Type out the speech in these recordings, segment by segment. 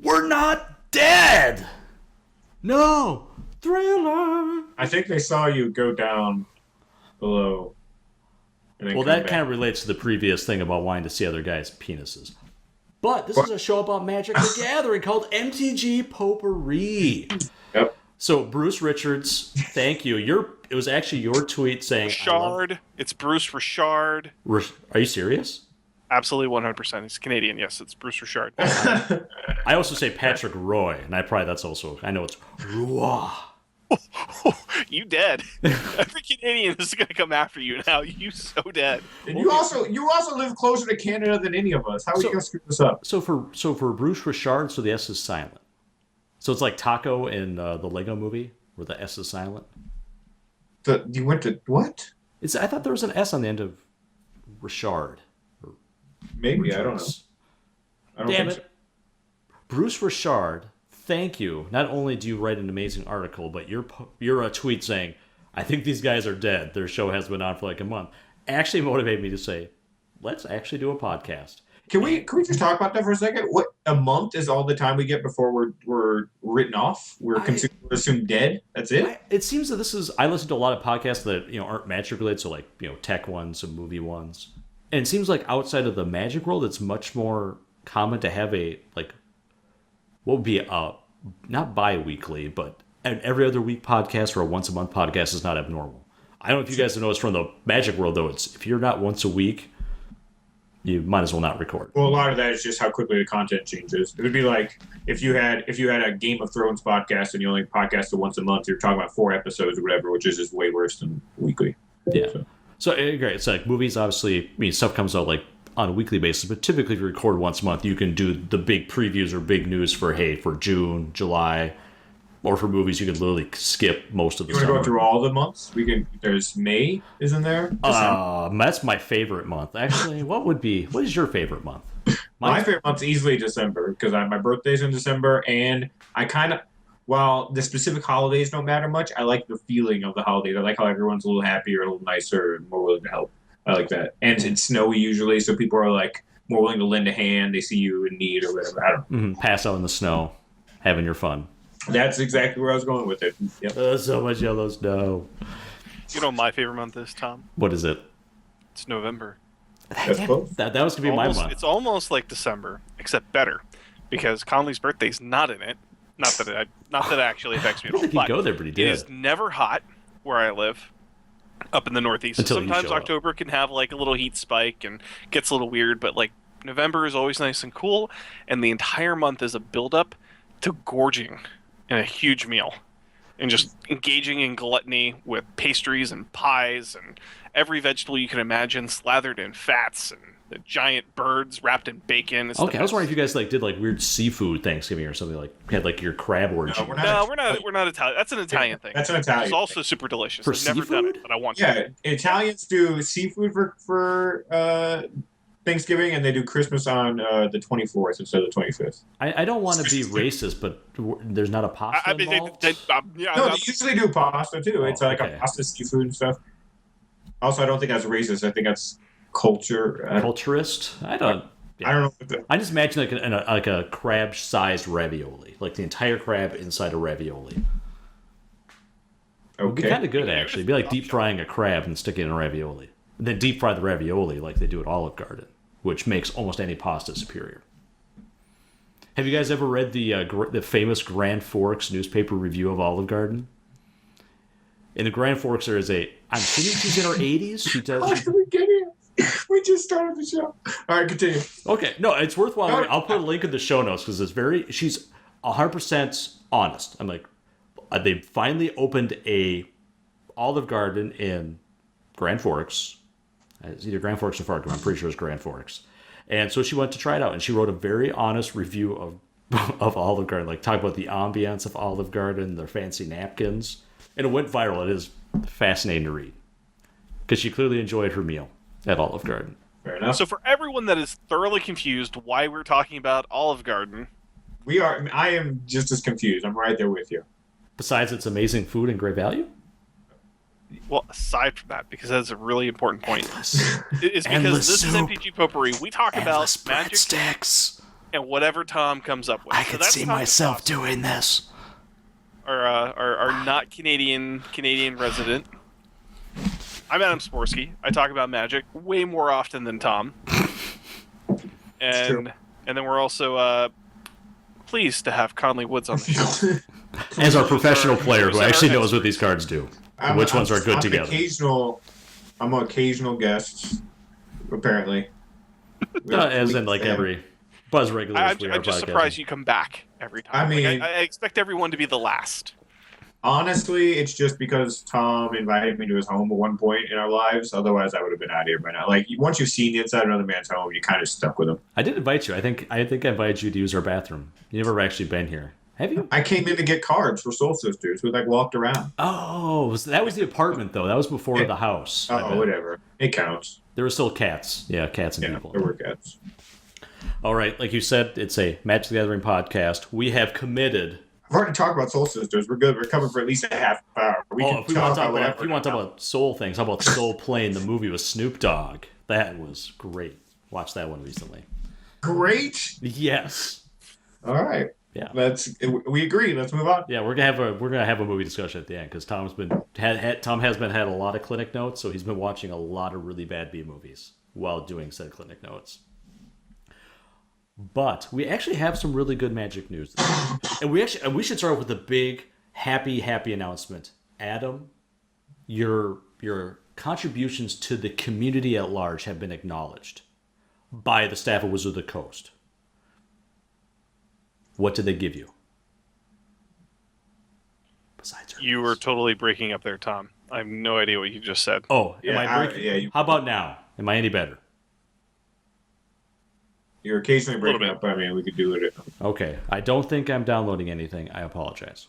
We're not dead! No! Thriller! I think they saw you go down below. Well, that kind of relates to the previous thing about wanting to see other guys' penises. But this is a show about Magic the Gathering called MTG Potpourri. Yep. So, Bruce Richards, thank you. It was actually your tweet saying... Richard. It's Bruce Richard. Are you serious? Absolutely 100%. He's Canadian. Yes, it's Bruce Richard. I also say Patrick Roy, and that's also... I know it's Roy. You dead. Every Canadian is going to come after you now. You so dead. And you also live closer to Canada than any of us. How are you going to screw this up? So for Bruce Richard, so the S is silent. So it's like Taco in the Lego movie, where the S is silent. You went to what? I thought there was an S on the end of Richard. Maybe, I don't know. Damn it. Bruce Richard, thank you. Not only do you write an amazing article, but your tweet saying, I think these guys are dead. Their show has been on for like a month. Actually motivated me to say, let's actually do a podcast. Can we just talk about that for a second? What, a month is all the time we get before we're written off? We're assumed dead? That's it? It seems that I listen to a lot of podcasts that aren't Magic related, so like tech ones, some movie ones. And it seems like outside of the Magic world, it's much more common to have what would be not bi-weekly, but an every other week podcast or a once a month podcast is not abnormal. I don't know if you guys have noticed from the Magic world, though, if you're not once a week, you might as well not record. Well, a lot of that is just how quickly the content changes. It would be like if you had a Game of Thrones podcast and you only podcasted once a month, you're talking about 4 episodes or whatever, which is just way worse than weekly. Yeah. So great. It's like movies, obviously, stuff comes out like on a weekly basis, but typically if you record once a month, you can do the big previews or big news for June, July, or for movies, you could literally skip most of the summer. You want to go through all the months? There's May, isn't there? That's my favorite month. Actually, what is your favorite month? My favorite month's easily December, because my birthday's in December, and while the specific holidays don't matter much, I like the feeling of the holidays. I like how everyone's a little happier, a little nicer, and more willing to help. I like that. And it's snowy usually, so people are like more willing to lend a hand. They see you in need or whatever. I don't know. Pass out in the snow, having your fun. That's exactly where I was going with it. Yep. So much yellow snow. You know what my favorite month is, Tom? What is it? It's November. That's close. That was going to be my month. It's almost like December, except better, because Conley's birthday's not in it. Not that it actually affects me at all. I think you go there, but he did. It is never hot where I live, up in the Northeast. Until sometimes October can have like a little heat spike and gets a little weird, but like November is always nice and cool, and the entire month is a build-up to gorging in a huge meal and just engaging in gluttony with pastries and pies and every vegetable you can imagine slathered in fats and the giant birds wrapped in bacon. Okay, I was wondering if you guys did weird seafood Thanksgiving or something, had your crab orgy. No, we're not Italian. That's an Italian thing. That's an Italian. It's also super delicious. For I've seafood? never done it, but I want to. Yeah, Italians do seafood for Thanksgiving, and they do Christmas on the 24th instead of the 25th. I don't want to be racist, but there's not a pasta involved? They usually do pasta too. It's like a pasta, seafood, and stuff. Also, I don't think that's racist. I think that's culture. Culturist? I don't know. I just imagine like a crab-sized ravioli, like the entire crab inside a ravioli. It would be kind of good, actually. It'd be like deep frying a crab and sticking it in a ravioli. And then deep fry the ravioli like they do at Olive Garden, which makes almost any pasta superior. Have you guys ever read the famous Grand Forks newspaper review of Olive Garden? In the Grand Forks, there is I'm assuming she's in her 80s. She does. How did we get here? We just started the show. All right, continue. Okay, no, it's worthwhile. I'll put a link in the show notes because she's 100% honest. I'm like, they finally opened a Olive Garden in Grand Forks. It's either Grand Forks or Fargo. I'm pretty sure it's Grand Forks. And so she went to try it out, and she wrote a very honest review of Olive Garden, like talk about the ambience of Olive Garden, their fancy napkins. And it went viral. It is fascinating to read because she clearly enjoyed her meal at Olive Garden. Fair enough. So for everyone that is thoroughly confused why we're talking about Olive Garden, I am just as confused. I'm right there with you. Besides its amazing food and great value? Well, aside from that, because that's a really important point, is because Endless this soup. is MTG Potpourri. We talk about magic. Breadsticks. and whatever Tom comes up with. I could see myself doing this. Our not Canadian resident. I'm Adam Styborski. I talk about Magic way more often than Tom. And then we're also pleased to have Conley Woods on the show. As our professional player who actually knows what these cards do. And which ones are good together. I'm an occasional guest, apparently. As in, like, every Buzz regular. I'm just surprised you come back every time. I mean, I expect everyone to be the last. Honestly, it's just because Tom invited me to his home at one point in our lives. Otherwise, I would have been out of here by now. Like, once you've seen the inside of another man's home, you're kind of stuck with him. I did invite you. I think I invited you to use our bathroom. You never actually been here. Have you? I came in to get cards for Soul Sisters. We, like, walked around. Oh, that was the apartment, though. That was before the house. Oh, whatever. It counts. There were still cats. Yeah, cats and people. There were cats. All right. Like you said, it's a Magic the Gathering podcast. We have committed... I've already talked about Soul Sisters. We're good. We're coming for at least a half hour. If you want to talk about soul things, how about Soul playing the movie with Snoop Dogg? That was great. Watched that one recently. Great? Yes. All right. Yeah. We agree. Let's move on. Yeah, we're gonna have a movie discussion at the end because Tom has had a lot of clinic notes, so he's been watching a lot of really bad B movies while doing said clinic notes. But we actually have some really good Magic news, and we should start with a big happy announcement. Adam, your contributions to the community at large have been acknowledged by the staff of Wizards of the Coast. What did they give you? Besides you were totally breaking up there, Tom. I have no idea what you just said. Oh, am I breaking? How about now? Am I any better? You're occasionally breaking up. I mean, we could do it. Okay. I don't think I'm downloading anything. I apologize.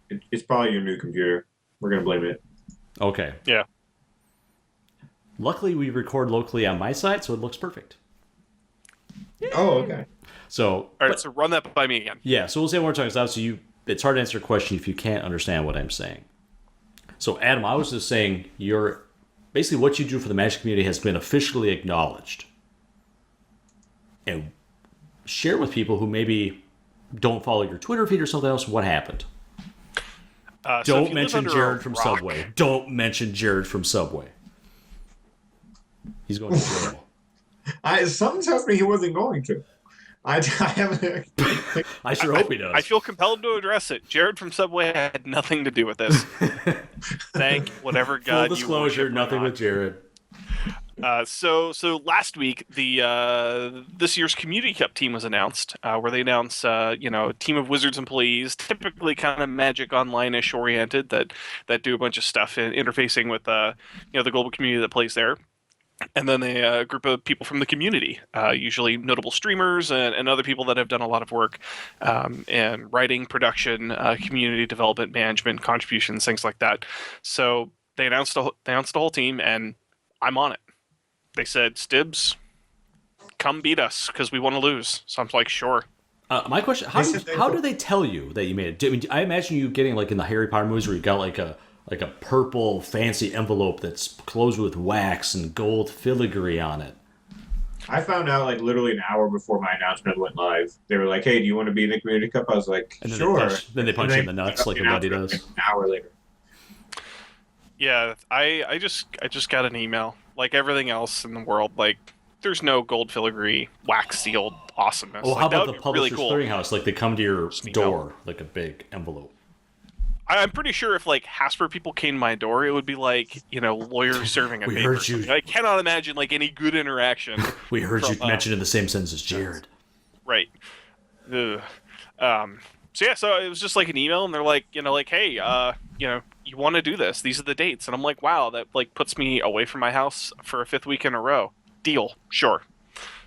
It's probably your new computer. We're going to blame it. Okay. Yeah. Luckily, we record locally on my side, so it looks perfect. Yay. Oh, okay. So, all right, so run that by me again. Yeah, so we'll say one more time, because obviously it's hard to answer a question if you can't understand what I'm saying. So, Adam, I was just saying basically what you do for the Magic community has been officially acknowledged. And share with people who maybe don't follow your Twitter feed or something else what happened. Don't mention Jared from Subway. Don't mention Jared from Subway. He's going to jail. Something tells me he wasn't going to. I haven't. I sure hope he does. I feel compelled to address it. Jared from Subway had nothing to do with this. Thank whatever God. Full disclosure, nothing with Jared. So last week, this year's Community Cup team was announced, where they announced, a team of Wizards employees, typically kind of Magic Online-ish oriented, that do a bunch of stuff in interfacing with, the global community that plays there. And then a group of people from the community, usually notable streamers and other people that have done a lot of work in writing, production, community development, management, contributions, things like that. So they announced the whole team, and I'm on it. They said, Stibbs, come beat us because we want to lose. So I'm like, sure. My question: How do they tell you that you made it? I imagine you getting like in the Harry Potter movies where you got like a purple fancy envelope that's closed with wax and gold filigree on it. I found out like literally an hour before my announcement went live. They were like, "Hey, do you want to be in the Community Cup?" I was like, "Sure." Then they punch you in the nuts like everybody does. An hour later. Yeah, I just got an email. Like everything else in the world, like there's no gold filigree, wax sealed awesomeness. Well, like, how about the Publishers really cool. Clearinghouse? Like they come to your door like a big envelope. I'm pretty sure if like Hasper people came to my door, it would be like lawyers serving a paper. Heard you. I cannot imagine like any good interaction. We heard you mentioned in the same sense as Jared. Right. So it was just like an email, and they're like, hey, you want to do this? These are the dates, and I'm like, wow, that like puts me away from my house for a 5th week in a row. Deal, sure.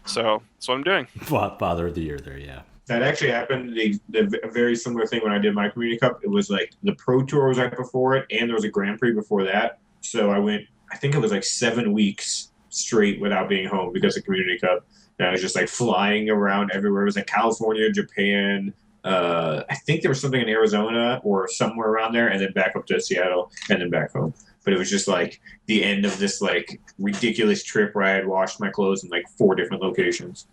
So that's what I'm doing. Father of the year there, yeah. That actually happened. A very similar thing when I did my Community Cup. It was like the Pro Tour was right before it, and there was a Grand Prix before that. So I went, I think it was like 7 weeks straight without being home because of Community Cup. And I was just like flying around everywhere. It was like California, Japan. I think there was something in Arizona or somewhere around there, and then back up to Seattle, and then back home. but it was just like the end of this like ridiculous trip where I had washed my clothes in like 4 different locations.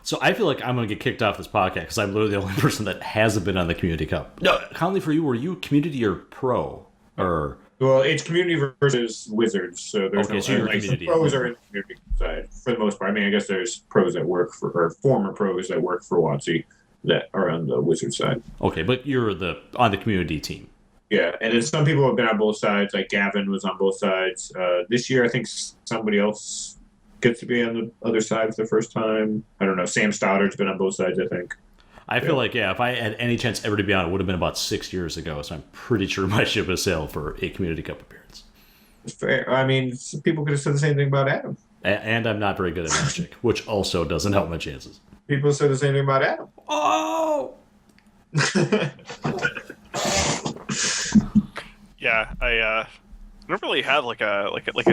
So I feel like I'm going to get kicked off this podcast because I'm literally the only person that hasn't been on the Community Cup. No, Conley, for you, were you community or pro? Or Well, it's community versus wizards, so there's Okay, so you're like community. pros are in the community side for the most part. I mean, I guess there's pros that work for or former pros that work for WotC that are on the wizard side. Okay, but you're on the community team. Yeah, and then some people have been on both sides. Like Gavin was on both sides. This year, I think somebody else gets to be on the other side for the first time. I don't know. Sam Stoddard's been on both sides, I think. I feel like, if I had any chance ever to be on, it would have been about 6 years ago, so I'm pretty sure my ship has sailed for a Community Cup appearance. It's fair. I mean, people could have said the same thing about Adam. And I'm not very good at Magic, which also doesn't help my chances. People said the same thing about Adam. Oh! Yeah, I don't really have like a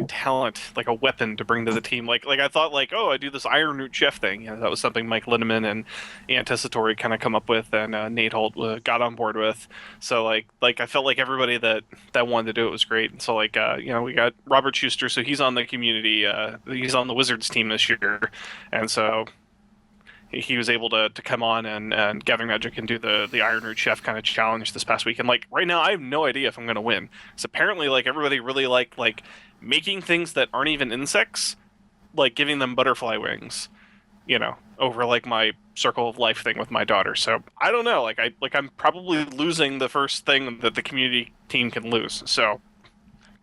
talent, like a weapon to bring to the team. Like I thought, like, oh, I do this Iron Root Chef thing. You know, that was something Mike Lindemann and Anticipatori kind of come up with, and Nate Holt got on board with. So like I felt like everybody that wanted to do it was great. And so like we got Robert Schuster, so he's on the community. He's on the Wizards team this year, and so he was able to come on and Gathering Magic and do the Iron Root Chef kind of challenge this past week. And like right now, I have no idea if I'm going to win. So apparently, like everybody really liked like making things that aren't even insects, like giving them butterfly wings, over like my Circle of Life thing with my daughter. So I don't know. I'm probably losing the first thing that the community team can lose. So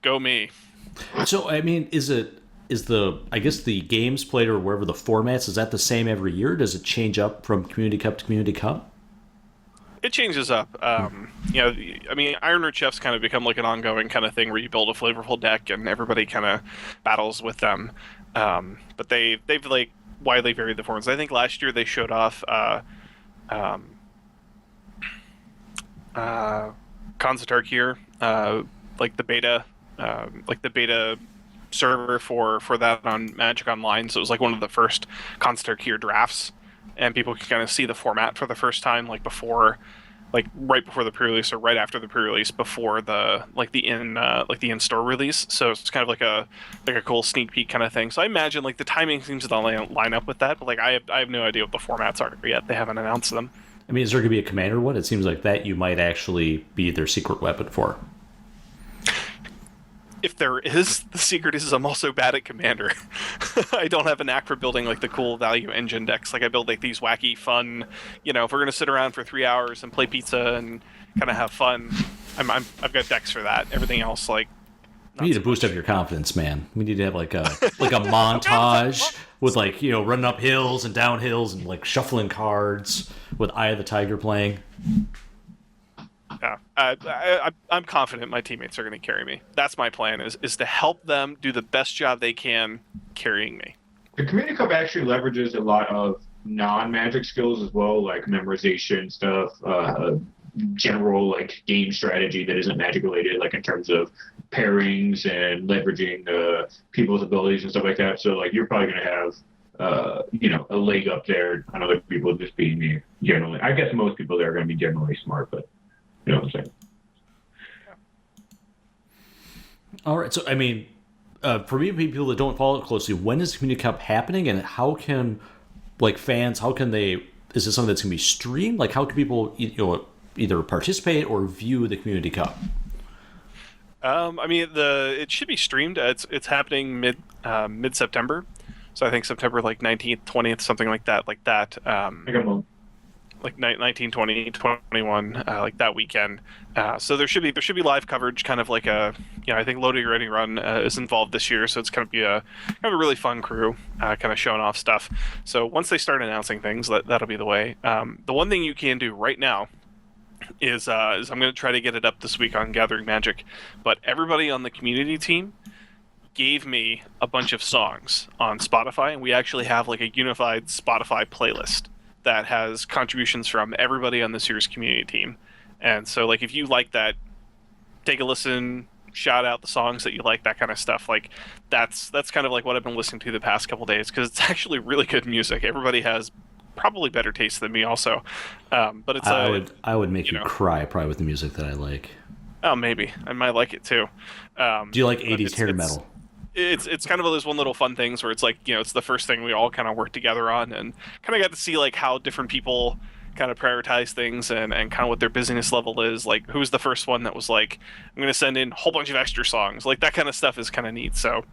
go me. So I mean, is the games played or wherever the formats, is that the same every year? Does it change up from Community Cup to Community Cup? It changes up. I mean, Iron Root Chef's kind of become like an ongoing kind of thing where you build a flavorful deck and everybody kind of battles with them. But they've like widely varied the forms. I think last year they showed off Konstantarkir, like the beta server for that on Magic Online, so it was like one of the first Konstantarkir drafts, and people can kind of see the format for the first time, like right before the pre-release or right after the pre-release, before the in-store release. So it's kind of like a cool sneak peek kind of thing. So I imagine like the timing seems to line up with that, but like I have no idea what the formats are yet. They haven't announced them. I mean, is there going to be a commander one? It seems like that you might actually be their secret weapon for. If there is, the secret is I'm also bad at Commander. I don't have a knack for building like the cool value engine decks. Like I build like these wacky fun, if we're gonna sit around for 3 hours and play pizza and kind of have fun, I've got decks for that. Everything else, like, we need to boost up your confidence, man. We need to have like a montage with like running up hills and down hills and like shuffling cards with Eye of the Tiger playing. Yeah, I'm confident my teammates are going to carry me. That's my plan, is to help them do the best job they can carrying me. The Community Cup actually leverages a lot of non-Magic skills as well, like memorization stuff, general like game strategy that isn't Magic related, like in terms of pairings and leveraging people's abilities and stuff like that. So like you're probably going to have a leg up there on other people just being generally. I guess most people there are going to be generally smart, but. You know what I'm saying? All right. So, I mean, for me, people that don't follow it closely, when is the Community Cup happening, and how can, like, fans, is this something that's going to be streamed? Like, how can people, either participate or view the Community Cup? I mean, it should be streamed. It's happening mid-September. So I think September, like, 19th, 20th, something like that. Like 19, 20, 21, like that weekend. So there should be live coverage, kind of like I think Loading Ready Run is involved this year, so it's going to be a kind of a really fun crew, kind of showing off stuff. So once they start announcing things, that'll be the way. The one thing you can do right now is I'm going to try to get it up this week on Gathering Magic, but everybody on the community team gave me a bunch of songs on Spotify, and we actually have like a unified Spotify playlist that has contributions from everybody on this year's community team. And so like if you like that, take a listen, shout out the songs that you like, that kind of stuff. Like that's kind of like what I've been listening to the past couple days, because it's actually really good music. Everybody has probably better taste than me also. But it's I would make you cry probably with the music that I like. Oh, maybe I might like it too. Do you like 80s hair metal? It's kind of those one little fun things where it's like, it's the first thing we all kind of work together on, and kind of got to see like how different people kind of prioritize things and kind of what their busyness level is. Like, who was the first one that was like, I'm going to send in a whole bunch of extra songs. Like, that kind of stuff is kind of neat. So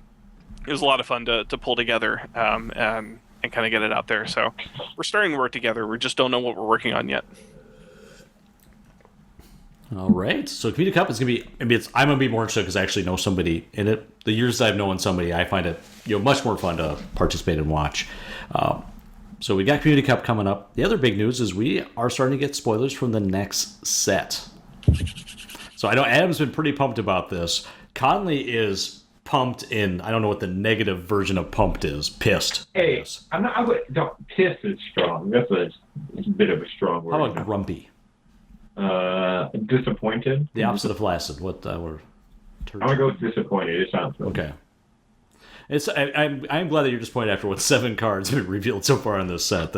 it was a lot of fun to pull together and kind of get it out there. So we're starting to work together. We just don't know what we're working on yet. All right. So Community Cup is going to be, I'm going to be more interested because I actually know somebody in it. The years I've known somebody, I find it much more fun to participate and watch. So we got Community Cup coming up. The other big news is we are starting to get spoilers from the next set. So I know Adam's been pretty pumped about this. Conley is pumped in, I don't know what the negative version of pumped is. Pissed. Hey, pissed is strong. That's a bit of a strong word. How about grumpy? Disappointed. The opposite of flaccid. What I'm gonna go with disappointed. It sounds good. Okay. I'm glad that you're disappointed after what 7 cards have been revealed so far in this set.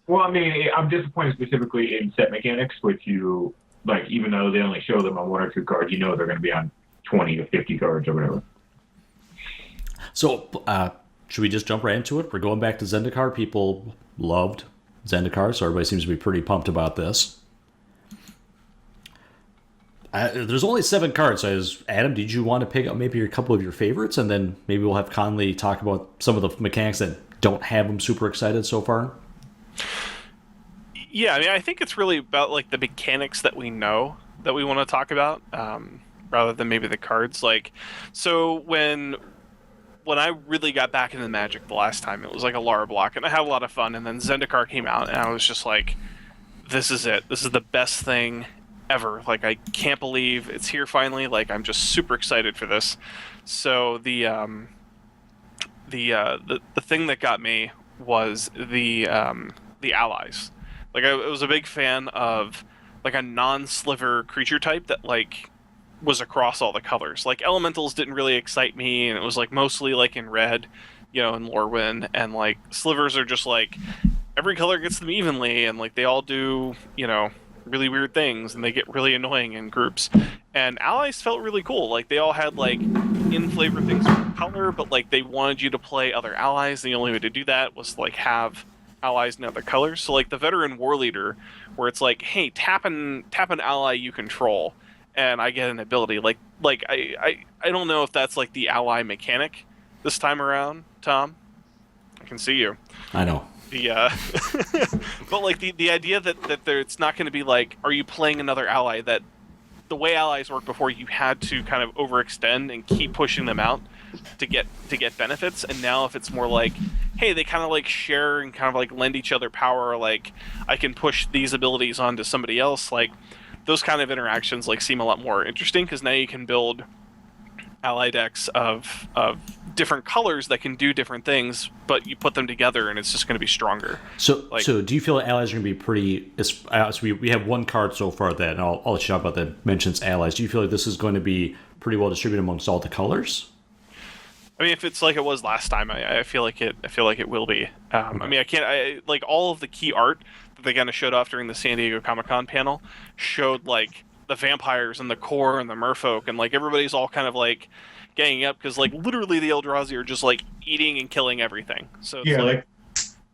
Well, I mean, I'm disappointed specifically in set mechanics, which you like, even though they only show them on 1 or 2 cards, they're going to be on 20 to 50 cards or whatever. So, should we just jump right into it? We're going back to Zendikar. People loved Zendikar, so everybody seems to be pretty pumped about this. There's only 7 cards. So Adam, did you want to pick up maybe a couple of your favorites, and then maybe we'll have Conley talk about some of the mechanics that don't have him super excited so far? Yeah, I mean, I think it's really about like the mechanics that we know that we want to talk about, rather than maybe the cards. Like, so when I really got back into Magic the last time, it was like a Lara block, and I had a lot of fun. And then Zendikar came out, and I was just like, "This is it. This is the best thing ever. Like, I can't believe it's here finally. Like, I'm just super excited for this." So the thing that got me was the allies. Like, I was a big fan of like a non-sliver creature type that like was across all the colors. Like, elementals didn't really excite me, and it was like mostly like in red, in Lorwyn, and like slivers are just like every color gets them evenly, and like they all do really weird things, and they get really annoying in groups. And allies felt really cool. Like, they all had like in flavor things with color, but like they wanted you to play other allies, and the only way to do that was like have allies in other colors. So like the veteran war leader, where it's like, hey, tap an ally you control and I get an ability. Like I don't know if that's like the ally mechanic this time around, Tom. I can see you. I know. But like the idea that it's not going to be like, are you playing another ally? That the way allies worked before, you had to kind of overextend and keep pushing them out to get benefits. And now if it's more like, hey, they kind of like share and kind of like lend each other power. Like, I can push these abilities onto somebody else. Like, those kind of interactions like seem a lot more interesting, because now you can build ally decks of different colors that can do different things, but you put them together and it's just going to be stronger. So do you feel that allies are going to be pretty... So we have 1 card so far that, and I'll let you talk about that, mentions allies. Do you feel like this is going to be pretty well distributed amongst all the colors? I mean, if it's like it was last time, I feel like it will be. I mean, I like all of the key art that they kind of showed off during the San Diego Comic-Con panel showed like the vampires and the core and the merfolk, and like everybody's all kind of like ganging up because like literally the Eldrazi are just like eating and killing everything. So yeah, like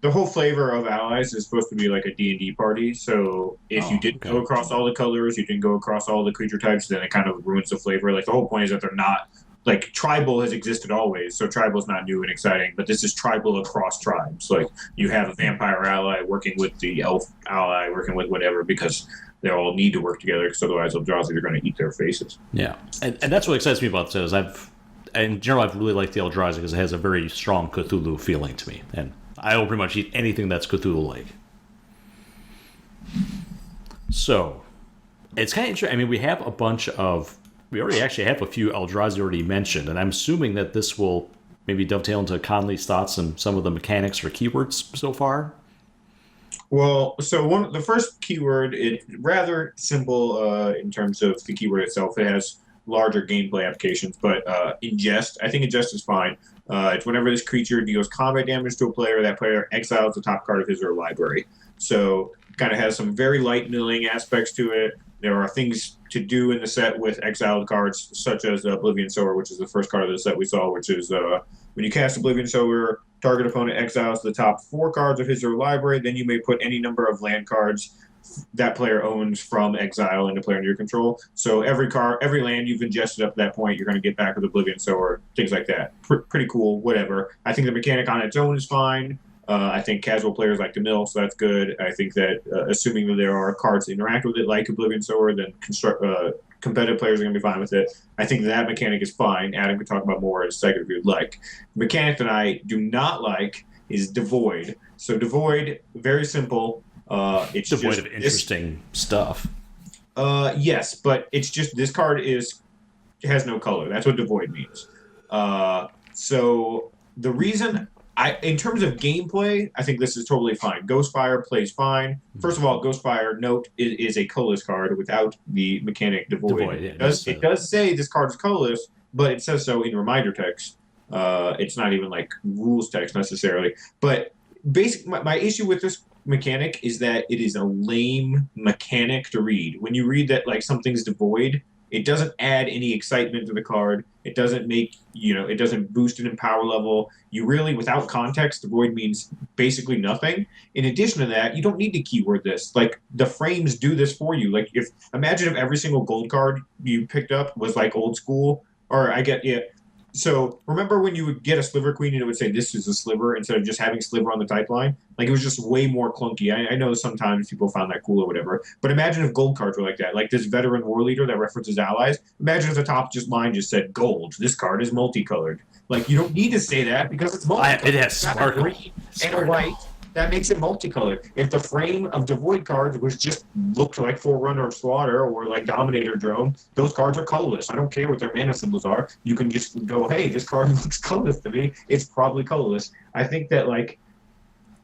the whole flavor of allies is supposed to be like a D&D party. So if you didn't go across all the colors, you didn't go across all the creature types, then it kind of ruins the flavor. Like, the whole point is that they're not like, tribal has existed always, so tribal's not new and exciting, but this is tribal across tribes. Like, you have a vampire ally working with the elf ally, working with whatever, because they all need to work together, because otherwise Eldrazi are going to eat their faces. Yeah, and that's what excites me about this. In general, I've really liked the Eldrazi because it has a very strong Cthulhu feeling to me, and I will pretty much eat anything that's Cthulhu-like. So, it's kind of interesting. I mean, we have a bunch of... We already actually have a few Eldrazi already mentioned, and I'm assuming that this will maybe dovetail into Conley's thoughts and some of the mechanics or keywords so far. Well, so the first keyword is rather simple in terms of the keyword itself. It has larger gameplay applications, but ingest, I think ingest is fine. It's whenever this creature deals combat damage to a player, that player exiles the top card of his or her library. So kind of has some very light milling aspects to it. There are things to do in the set with exiled cards, such as Oblivion Sower, which is the first card of the set we saw, which is when you cast Oblivion Sower, target opponent exiles the top 4 cards of his or her library, then you may put any number of land cards that player owns from exile into player under your control. So every land you've ingested up to that point, you're going to get back with Oblivion Sower, things like that. Pretty cool, whatever. I think the mechanic on its own is fine. I think casual players like to mill, so that's good. I think that assuming that there are cards that interact with it, like Oblivion Sower, then competitive players are going to be fine with it. I think that mechanic is fine. Adam could talk about more in a second if you'd like. The mechanic that I do not like is Devoid. So Devoid, very simple. It's devoid just of interesting stuff. Yes, but it's just this card has no color. That's what Devoid means. So the reason in terms of gameplay, I think this is totally fine. Ghostfire plays fine. First of all, Ghostfire, note, is a colorless card without the mechanic Devoid. Yeah, it does say this card is colorless, but it says so in reminder text. It's not even like rules text necessarily. But my issue with this mechanic is that it is a lame mechanic to read. When you read that like something's Devoid, it doesn't add any excitement to the card. It doesn't it doesn't boost it in power level. You really, without context, Devoid means basically nothing. In addition to that, you don't need to keyword this. Like, the frames do this for you. Like, imagine if every single gold card you picked up was like old school, So remember when you would get a Sliver Queen and it would say this is a Sliver instead of just having Sliver on the type line? Like, it was just way more clunky. I know sometimes people found that cool or whatever, but imagine if gold cards were like that. Like this Veteran War Leader that references allies. Imagine if the top line just said gold. This card is multicolored. Like, you don't need to say that because it's multicolored. It has sparkle. And a white. That makes it multicolored. If the frame of Devoid cards was just looked like Forerunner of Slaughter or like Dominator Drone, those cards are colorless. I don't care what their mana symbols are. You can just go, hey, this card looks colorless to me. It's probably colorless. I think that, like,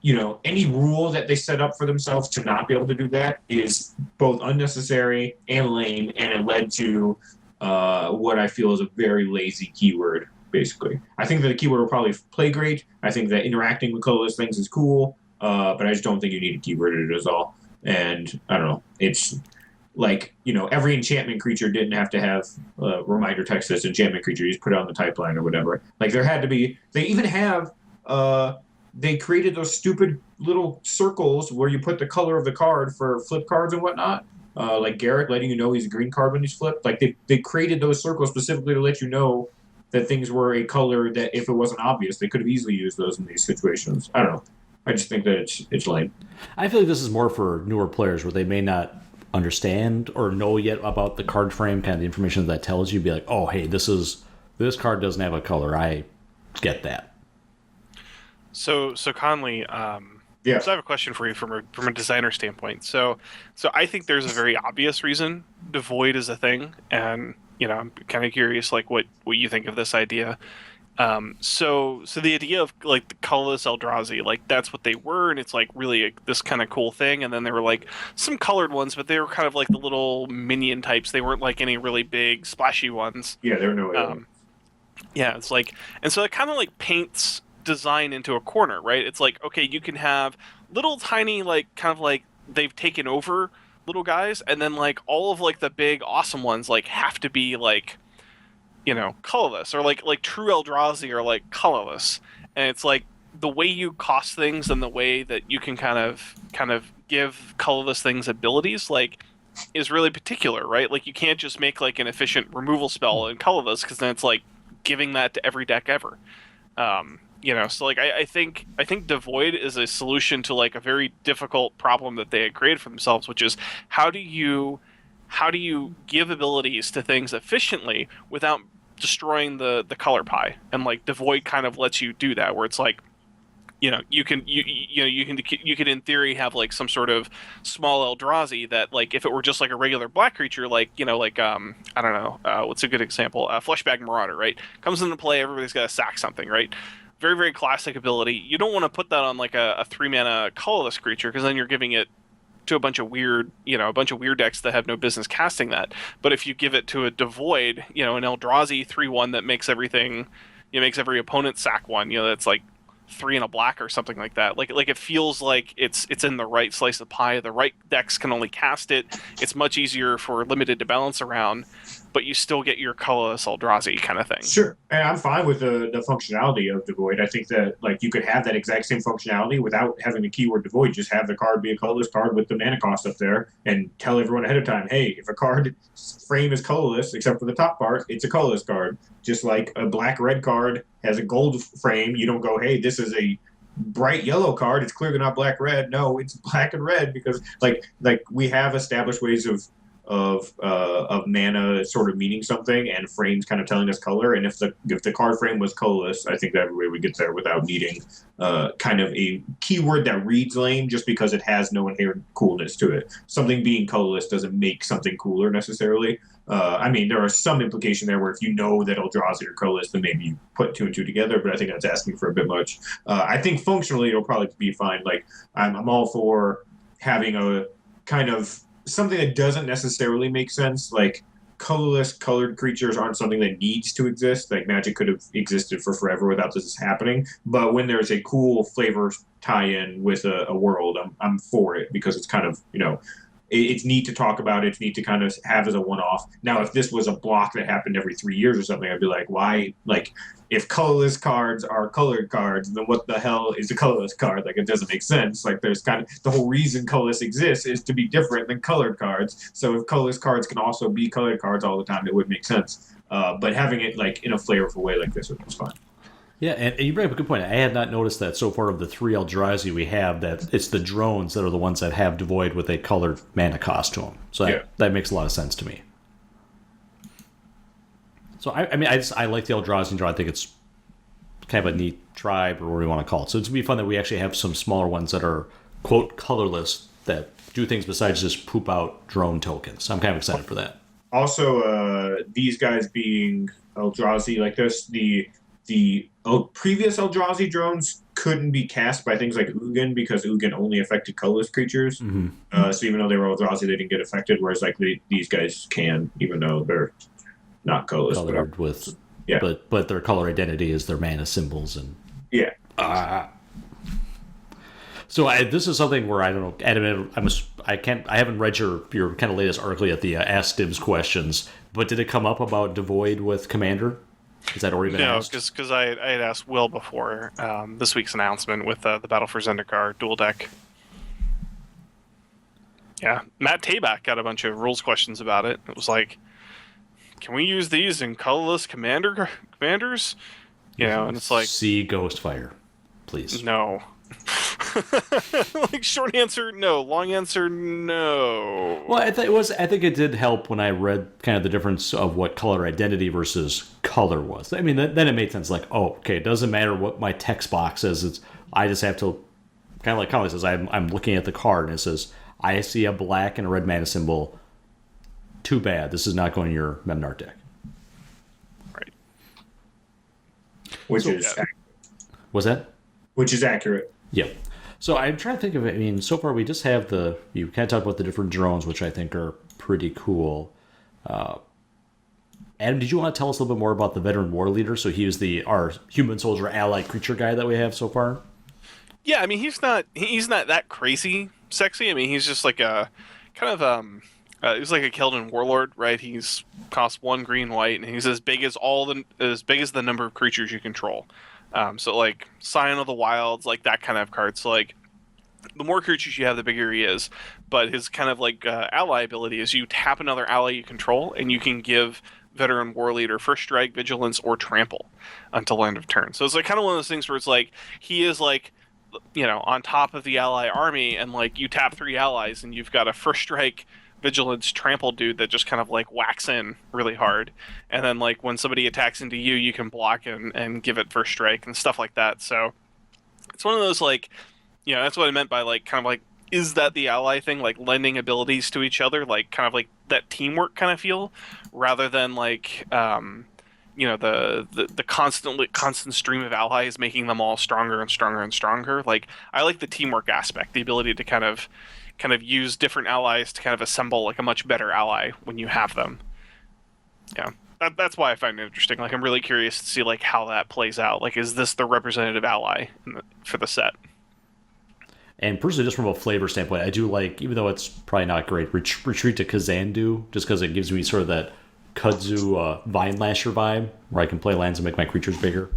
any rule that they set up for themselves to not be able to do that is both unnecessary and lame, and it led to what I feel is a very lazy keyword, basically. I think that the keyword will probably play great. I think that interacting with colorless things is cool, but I just don't think you need to keyword it at all. And I don't know. It's like, every enchantment creature didn't have to have reminder text as enchantment creature. You just put it on the type line or whatever. Like, there had to be... They even have... they created those stupid little circles where you put the color of the card for flip cards and whatnot. Like Garrett letting you know he's a green card when he's flipped. Like, they created those circles specifically to let you know that things were a color that if it wasn't obvious, they could have easily used those in these situations. I don't know. I just think that it's lame. I feel like this is more for newer players where they may not understand or know yet about the card frame, kind of the information that tells you, be like, oh, hey, this card doesn't have a color. I get that. So Conley, Yeah. So I have a question for you from a designer standpoint. So I think there's a very obvious reason Devoid is a thing, and I'm kind of curious, like, what you think of this idea. So the idea of like the colorless Eldrazi, like that's what they were, and it's like really this kind of cool thing. And then there were like some colored ones, but they were kind of like the little minion types. They weren't like any really big splashy ones. Yeah, there were no. Yeah, it's like, and so it kind of like paints design into a corner, right? It's like, okay, you can have little tiny, like, kind of like they've taken over little guys, and then like all of like the big awesome ones like have to be like, colorless, or like true Eldrazi are like colorless. And it's like the way you cost things and the way that you can kind of give colorless things abilities like is really particular, right? Like, you can't just make like an efficient removal spell in colorless, because then it's like giving that to every deck ever. So like I think Devoid is a solution to like a very difficult problem that they had created for themselves, which is how do you give abilities to things efficiently without destroying the color pie? And like Devoid kind of lets you do that, where it's like, you can in theory have like some sort of small Eldrazi that, like, if it were just like a regular black creature, like I don't know, what's a good example? Fleshbag Marauder, right? Comes into play, everybody's got to sack something, right? Very, very classic ability. You don't want to put that on like a 3-mana colorless creature, because then you're giving it to a bunch of weird decks that have no business casting that. But if you give it to a Devoid, an Eldrazi 3/1 that makes everything, makes every opponent sack one, that's like 3 and a black or something like that. Like it feels like it's in the right slice of pie. The right decks can only cast it. It's much easier for limited to balance around, but you still get your colorless Eldrazi kind of thing. Sure, and I'm fine with the functionality of Devoid. I think that like you could have that exact same functionality without having the keyword Devoid. Just have the card be a colorless card with the mana cost up there, and tell everyone ahead of time, hey, if a card frame is colorless, except for the top part, it's a colorless card. Just like a black-red card has a gold frame, you don't go, hey, this is a bright yellow card. It's clearly not black-red. No, it's black and red because like we have established ways of mana sort of meaning something and frames kind of telling us color. And if the card frame was colorless, I think that way we get there without needing kind of a keyword that reads lame just because it has no inherent coolness to it. Something being colorless doesn't make something cooler necessarily. I mean, there are some implication there where if you know that Eldrazi are colorless, then maybe you put 2 and 2 together, but I think that's asking for a bit much. I think functionally it'll probably be fine. Like I'm all for having a kind of something that doesn't necessarily make sense, like colorless colored creatures aren't something that needs to exist. Like Magic could have existed for forever without this happening. But when there's a cool flavor tie-in with a world, I'm for it because it's kind of, you know, it's neat to talk about. It's neat to kind of have as a one-off. Now, if this was a block that happened every 3 years or something, I'd be like, why? Like, if colorless cards are colored cards, then what the hell is a colorless card? Like, it doesn't make sense. Like, there's kind of the whole reason colorless exists is to be different than colored cards. So if colorless cards can also be colored cards all the time, it would make sense. But having it like in a flavorful way like this was fine. Yeah, and you bring up a good point. I had not noticed that so far of the 3 Eldrazi we have, that it's the drones that are the ones that have Devoid with a colored mana cost to them. So that makes a lot of sense to me. So, I mean, I like the Eldrazi drone. I think it's kind of a neat tribe, or whatever you want to call it. So it's going to be fun that we actually have some smaller ones that are, quote, colorless, that do things besides just poop out drone tokens. I'm kind of excited for that. Also, these guys being Eldrazi like this, the previous Eldrazi drones couldn't be cast by things like Ugin because Ugin only affected colorless creatures. Mm-hmm. So even though they were Eldrazi, they didn't get affected, whereas like these guys can, even though they're not colorless. Colored with, but their color identity is their mana symbols and So this is something where I don't know, Adam. I haven't read your kind of latest article yet, the Ask Dibs questions. But did it come up about Devoid with Commander? Is that already been asked? No, because I had asked Will before this week's announcement with the Battle for Zendikar dual deck. Yeah, Matt Tabak got a bunch of rules questions about it. It was like, can we use these in colorless commanders? You know, and it's like, see Ghostfire, please. No. Like short answer, no. Long answer, no. Well, I think it did help when I read kind of the difference of what color identity versus color was. I mean, then it made sense. Like, oh, okay, it doesn't matter what my text box says. I just have to, kind of like Conley says, I'm looking at the card and it says, I see a black and a red mana symbol. Too bad, this is not going to your Memnart deck. Right. Which is accurate. Was that? Which is accurate. Yeah. So I'm trying to think of it. I mean, so far we just have you kind of talk about the different drones, which I think are pretty cool. Adam, did you want to tell us a little bit more about the veteran war leader? So he was our human soldier ally creature guy that we have so far. Yeah, I mean, he's not that crazy sexy. I mean, he's just like a kind of he's like a Keldon warlord, right? He's costs 1 green white, and he's as big as the number of creatures you control. So like Scion of the Wilds, like that kind of card. So like the more creatures you have, the bigger he is. But his kind of like ally ability is you tap another ally you control, and you can give veteran war leader first strike, vigilance, or trample until end of turn. So it's like kind of one of those things where it's like he is like, you know, on top of the ally army, and like you tap 3 allies, and you've got a first strike, vigilance, trample dude that just kind of like whacks in really hard, and then like when somebody attacks into you, you can block and give it first strike and stuff like that. So it's one of those, like, you know, that's what I meant by like kind of like, is that the ally thing, like lending abilities to each other, like kind of like that teamwork kind of feel, rather than like you know, the constant stream of allies making them all stronger and stronger and stronger. Like, I like the teamwork aspect, the ability to kind of use different allies to kind of assemble like a much better ally when you have them. Yeah. that's why I find it interesting. Like, I'm really curious to see like how that plays out. Like, is this the representative ally for the set? And personally, just from a flavor standpoint, I do like, even though it's probably not great, Retreat to Kazandu, just because it gives me sort of that Kudzu Vine Lasher vibe, where I can play lands and make my creatures bigger.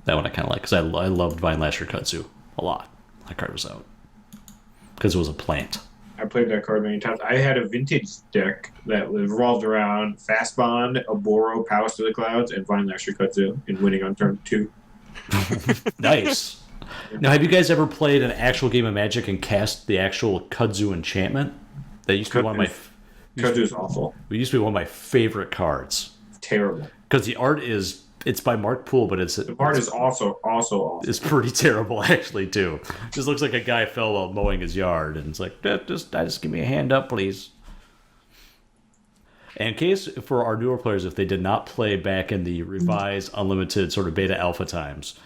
That one I kind of like, because I loved Vine Lasher Kudzu a lot. That card was out. Because it was a plant. I played that card many times. I had a vintage deck that revolved around Fast Bond, Oboro, Palace to the Clouds, and Vine Lasher Kudzu, and winning on turn 2. Nice. Now, have you guys ever played an actual game of Magic and cast the actual Kudzu enchantment? That used to be one of my... Kudzu's awful. It used to be one of my favorite cards. Terrible. Because the art is... It's by Mark Poole, but the art is also awful. It's pretty terrible, actually, too. Just looks like a guy fell while mowing his yard, and it's like, just give me a hand up, please. And in case for our newer players, if they did not play back in the revised, unlimited sort of beta alpha times,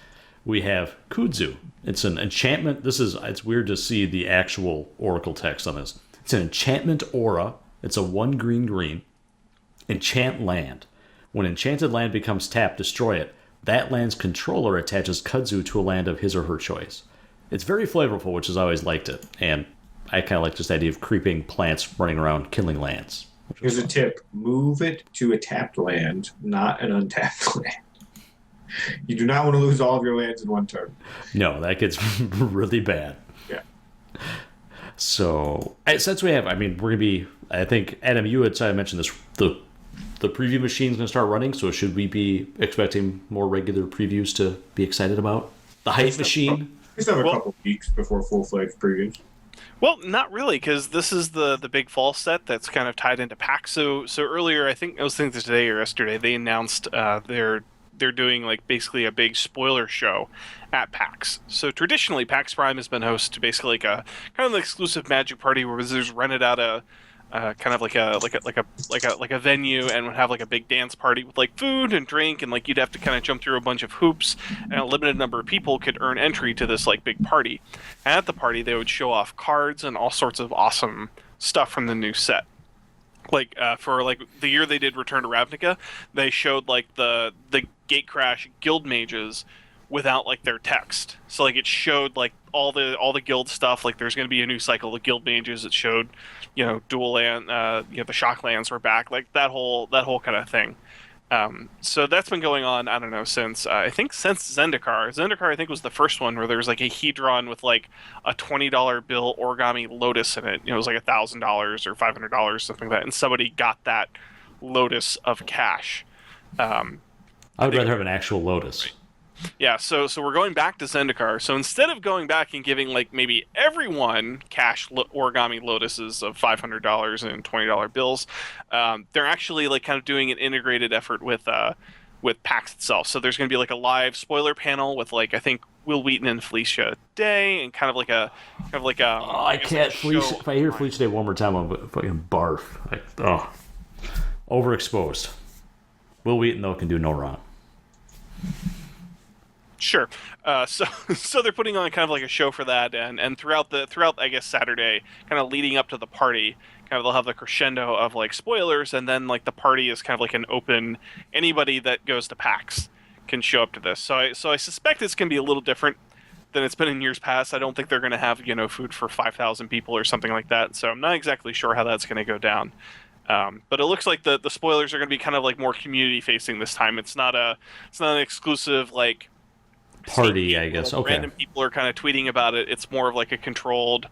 we have Kudzu. It's an enchantment. It's weird to see the actual Oracle text on this. It's an enchantment aura. It's a 1 green. Enchant land. When enchanted land becomes tapped, destroy it. That land's controller attaches Kudzu to a land of his or her choice. It's very flavorful, which has always liked it. And I kind of like just the idea of creeping plants running around killing lands. Here's a tip. Move it to a tapped land, not an untapped land. You do not want to lose all of your lands in one turn. No, that gets really bad. Yeah. So, since we have, we're going to be, I think, Adam, you had mentioned this, the preview machine's going to start running, so should we be expecting more regular previews to be excited about? The hype machine? We still have a couple weeks before full-fledged previews. Well, not really, because this is the big fall set that's kind of tied into PAX. So earlier, I think today or yesterday, they announced they're doing like basically a big spoiler show at PAX. So traditionally, PAX Prime has been host to basically like a kind of an exclusive Magic party where visitors rented out a kind of like a venue and would have like a big dance party with like food and drink, and like you'd have to kind of jump through a bunch of hoops, and a limited number of people could earn entry to this like big party. And at the party, they would show off cards and all sorts of awesome stuff from the new set. Like for like the year they did Return to Ravnica, they showed like the Gatecrash guild mages without like their text. So like it showed like all the guild stuff. Like there's going to be a new cycle of guild mages. It showed, dual land, the shock lands were back. Like that whole kind of thing. So that's been going on. I don't know since Zendikar. Zendikar I think was the first one where there was like a Hedron with like a $20 bill origami lotus in it. It was like $1,000 or $500 something like that, and somebody got that lotus of cash. I would rather have an actual lotus. Right. Yeah, so we're going back to Zendikar. So instead of going back and giving like maybe everyone cash origami lotuses of $500 and $20 bills, they're actually like kind of doing an integrated effort with PAX itself. So there's going to be like a live spoiler panel with like I think Will Wheaton and Felicia Day, and kind of like a. Oh, I can't. Felicia, if I hear Felicia Day one more time, I'm gonna fucking barf. Overexposed. Will Wheaton though can do no wrong. Sure. So they're putting on kind of like a show for that, and throughout I guess Saturday, kind of leading up to the party, kind of they'll have the crescendo of like spoilers, and then like the party is kind of like an open, anybody that goes to PAX can show up to this. So I suspect it's going to be a little different than it's been in years past. I don't think they're going to have food for 5,000 people or something like that. So I'm not exactly sure how that's going to go down. But it looks like the spoilers are going to be kind of like more community facing this time. It's not an exclusive like party, I guess. Okay. Random people are kind of tweeting about it. It's more of like a controlled,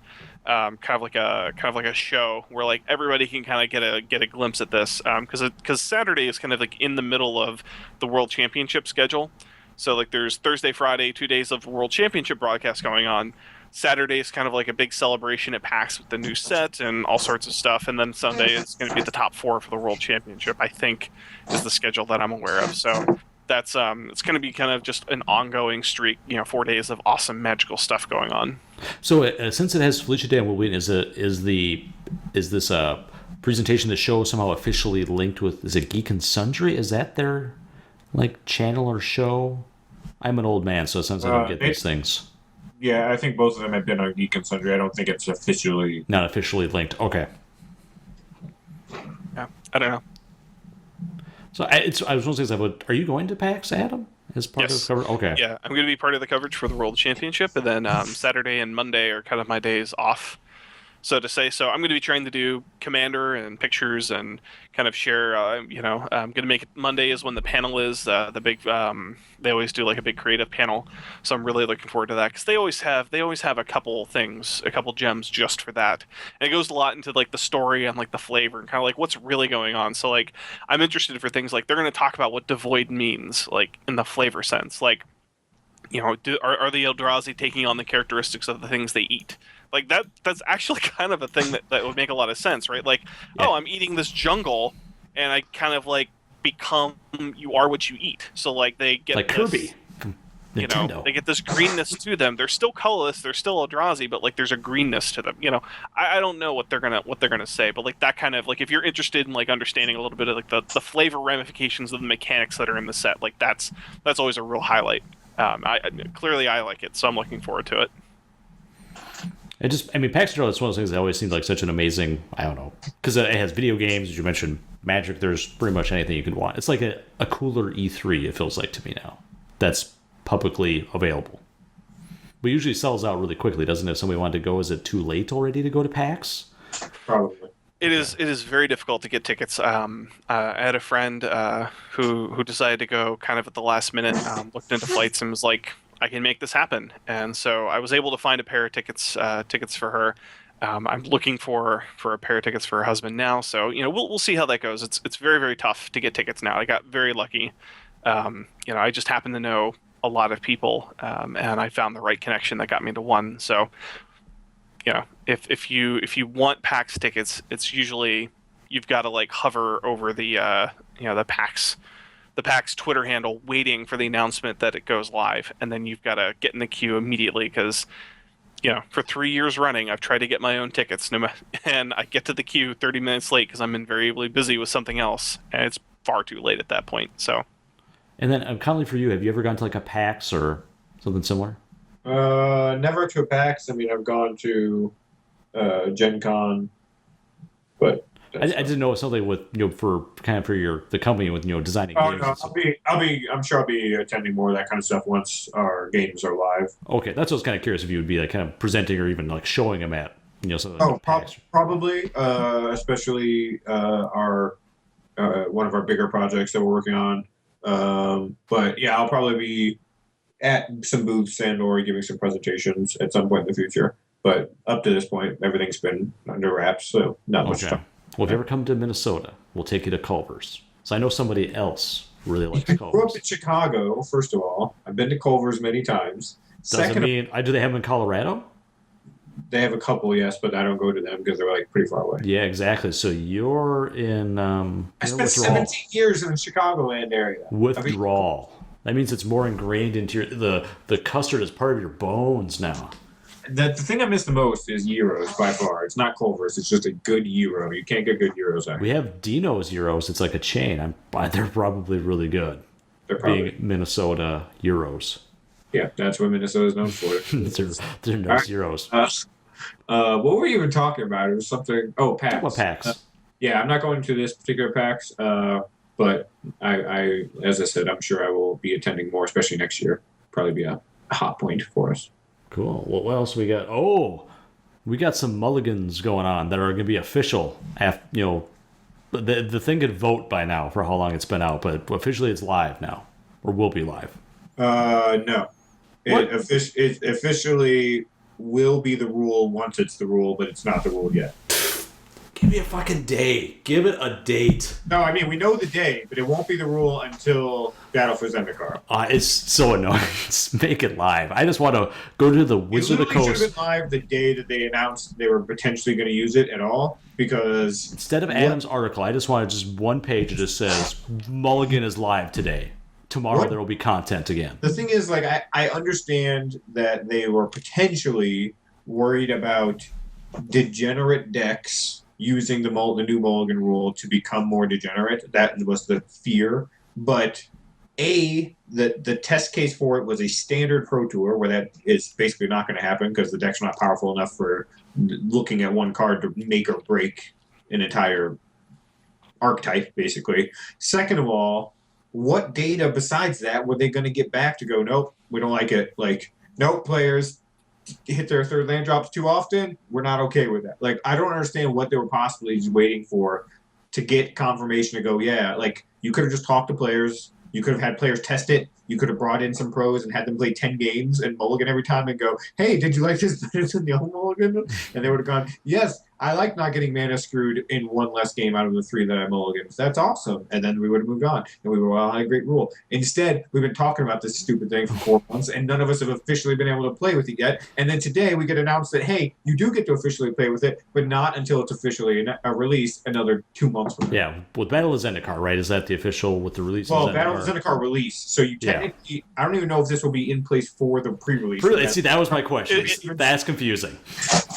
kind of like a show where like everybody can kind of get a glimpse at this. Because Saturday is kind of like in the middle of the World Championship schedule. So like there's Thursday, Friday, 2 days of World Championship broadcast going on. Saturday is kind of like a big celebration at PAX with the new set and all sorts of stuff, and then Sunday is going to be the top 4 for the World Championship, I think, is the schedule that I'm aware of. So that's it's going to be kind of just an ongoing streak, 4 days of awesome magical stuff going on. So since it has Felicia Day and Will Wheaton, is this presentation, the show somehow officially linked with, is it Geek and Sundry? Is that their like channel or show? I'm an old man, so sometimes I don't get these things. Yeah, I think both of them have been on Geek and Sundry. I don't think it's officially... Not officially linked. Okay. Yeah, I don't know. So I was going to say, are you going to PAX, Adam? As part of the coverage? Okay. Yeah, I'm going to be part of the coverage for the World Championship, and then Saturday and Monday are kind of my days off, so to say. So I'm going to be trying to do Commander and pictures and kind of share. I'm going to make it Monday is when the panel is the big. They always do like a big creative panel, so I'm really looking forward to that because they always have a couple things, a couple gems just for that, and it goes a lot into like the story and like the flavor and kind of like what's really going on. So like I'm interested for things like they're going to talk about what devoid means, like in the flavor sense, like. Are the Eldrazi taking on the characteristics of the things they eat? Like that's actually kind of a thing that would make a lot of sense, right? Like, oh, I'm eating this jungle, and I kind of like become you are what you eat. So like they get like this, Kirby. They get this greenness to them. They're still colorless, they're still Eldrazi, but like there's a greenness to them. I don't know what they're gonna say, but like that kind of like if you're interested in like understanding a little bit of like the flavor ramifications of the mechanics that are in the set, like that's always a real highlight. Clearly I like it, so I'm looking forward to it. PAX Control is one of those things that always seems like such an amazing, I don't know, because it has video games, as you mentioned, Magic, there's pretty much anything you can want. It's like a cooler E3, it feels like to me now, that's publicly available. But usually sells out really quickly, doesn't it? If somebody wanted to go, is it too late already to go to PAX? Probably. It is very difficult to get tickets. I had a friend who decided to go kind of at the last minute, looked into flights and was like, I can make this happen. And so I was able to find a pair of tickets for her. I'm looking for a pair of tickets for her husband now. So, we'll see how that goes. It's very, very tough to get tickets now. I got very lucky. I just happen to know a lot of people, and I found the right connection that got me to one. So, if you want PAX tickets, it's usually you've got to like hover over the PAX Twitter handle, waiting for the announcement that it goes live, and then you've got to get in the queue immediately because for 3 years running, I've tried to get my own tickets, and I get to the queue 30 minutes late because I'm invariably busy with something else, and it's far too late at that point. So, and then Conley, for you, have you ever gone to like a PAX or something similar? Never to a PAX. I mean, I've gone to Gen Con, but I didn't know something with for the company with designing oh, games. No, I'm sure I'll be attending more of that kind of stuff once our games are live. Okay, that's what I was kind of curious if you would be like kind of presenting or even like showing them at something. Oh, probably, especially our one of our bigger projects that we're working on. But yeah, I'll probably be at some booths and or giving some presentations at some point in the future. But up to this point, everything's been under wraps, so not much time. Well, if you ever come to Minnesota, we'll take you to Culver's. So I know somebody else really likes Culver's. I grew up in Chicago, first of all. I've been to Culver's many times. Do they have them in Colorado? They have a couple, yes, but I don't go to them because they're like pretty far away. Yeah, exactly. So you're in I spent 17 years in the Chicagoland area. Withdrawal. That means it's more ingrained into the custard is part of your bones now. The thing I miss the most is gyros by far. It's not Culver's. It's just a good gyro. You can't get good gyros out. We have Dino's gyros. It's like a chain. They're probably really good. They're probably being Minnesota gyros. Yeah, that's what Minnesota's known for. they're no gyros. What were you even talking about? It was something. Oh, PAX. What PAX? Yeah, I'm not going to this particular PAX, but I, as I said, I'm sure I will be attending more, especially next year. Probably be a hot point for us. Cool. Well, what else we got? Oh, we got some mulligans going on that are going to be official. The thing could vote by now for how long it's been out, but officially it's live now, or will be live. No. It officially will be the rule once it's the rule, but it's not the rule yet. Give me a fucking day. Give it a date. No, I mean, we know the day, but it won't be the rule until Battle for Zendikar. It's so annoying. Just make it live. I just want to go to the Wizard of the Coast. It should have been live the day that they announced they were potentially going to use it at all, because... Instead of Adam's article, I just wanted just one page that just says, Mulligan is live today. Tomorrow there will be content again. The thing is, like, I understand that they were potentially worried about degenerate decks using the new Mulligan rule to become more degenerate. That was the fear. But the test case for it was a standard Pro Tour, where that is basically not going to happen because the deck's not powerful enough for looking at one card to make or break an entire archetype, basically. Second of all, what data besides that were they going to get back to go, nope, we don't like it? Like, nope, players hit their third land drops too often. We're not okay with that. Like, I don't understand what they were possibly just waiting for to get confirmation to go, yeah, like, you could have just talked to players. You could have had players test it. You could have brought in some pros and had them play 10 games and mulligan every time and go, hey, did you like this better than the other mulligan? And they would have gone, yes, I like not getting mana screwed in one less game out of the 3 that I mulligans. That's awesome. And then we would have moved on. And we were all on a great rule. Instead, we've been talking about this stupid thing for 4 months, and none of us have officially been able to play with it yet. And then today we get announced that, hey, you do get to officially play with it, but not until it's officially released another 2 months from now. Yeah, with Battle of Zendikar, right? Is that the official with the release of Zendikar? Well, Battle of Zendikar release. So you technically, I don't even know if this will be in place for the pre-release. See, that was my question. That's confusing.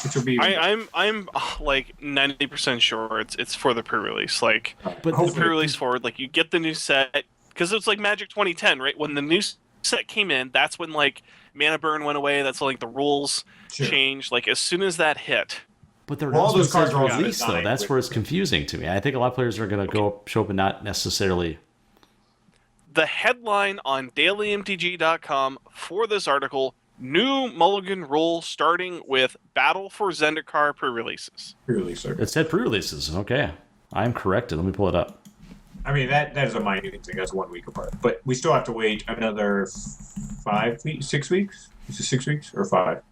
Which will be. I'm like 90% sure it's for the pre-release. Like, but the pre-release forward, like you get the new set because it's like Magic 2010, right? When the new set came in, that's when like mana burn went away. That's when, like the rules changed. Like as soon as that hit. But they're all those cards are released though. That's where it's confusing to me. I think a lot of players are going to show up and not necessarily. The headline on dailymtg.com for this article: new mulligan rule starting with Battle for Zendikar pre-releases. Pre-release. It said pre-releases. Okay, I'm corrected. Let me pull it up. I mean, that is a minute thing. That's 1 week apart. But we still have to wait another 6 weeks? Is it 6 weeks or 5?